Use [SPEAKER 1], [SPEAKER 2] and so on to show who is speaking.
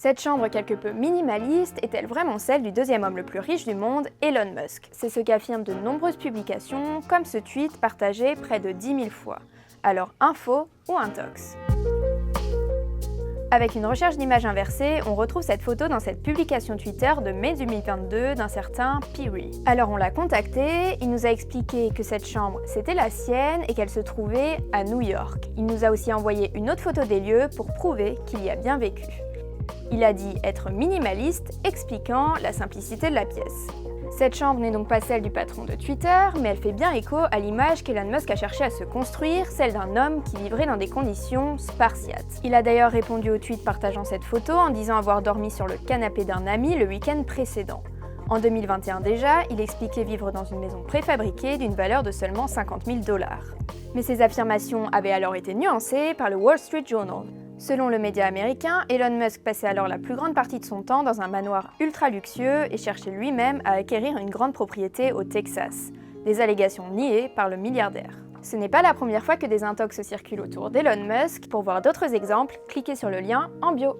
[SPEAKER 1] Cette chambre quelque peu minimaliste est-elle vraiment celle du deuxième homme le plus riche du monde, Elon Musk? C'est ce qu'affirment de nombreuses publications, comme ce tweet partagé près de 10 000 fois. Alors info ou intox? Avec une recherche d'image inversée, on retrouve cette photo dans cette publication Twitter de mai 2022 d'un certain Piri. Alors on l'a contacté, il nous a expliqué que cette chambre c'était la sienne et qu'elle se trouvait à New York. Il nous a aussi envoyé une autre photo des lieux pour prouver qu'il y a bien vécu. Il a dit être minimaliste, expliquant la simplicité de la pièce. Cette chambre n'est donc pas celle du patron de Twitter, mais elle fait bien écho à l'image qu'Elon Musk a cherché à se construire, celle d'un homme qui vivrait dans des conditions spartiates. Il a d'ailleurs répondu au tweet partageant cette photo en disant avoir dormi sur le canapé d'un ami le week-end précédent. En 2021 déjà, il expliquait vivre dans une maison préfabriquée d'une valeur de seulement 50 000 $. Mais ces affirmations avaient alors été nuancées par le Wall Street Journal. Selon le média américain, Elon Musk passait alors la plus grande partie de son temps dans un manoir ultra luxueux et cherchait lui-même à acquérir une grande propriété au Texas. Des allégations niées par le milliardaire. Ce n'est pas la première fois que des intox circulent autour d'Elon Musk. Pour voir d'autres exemples, cliquez sur le lien en bio.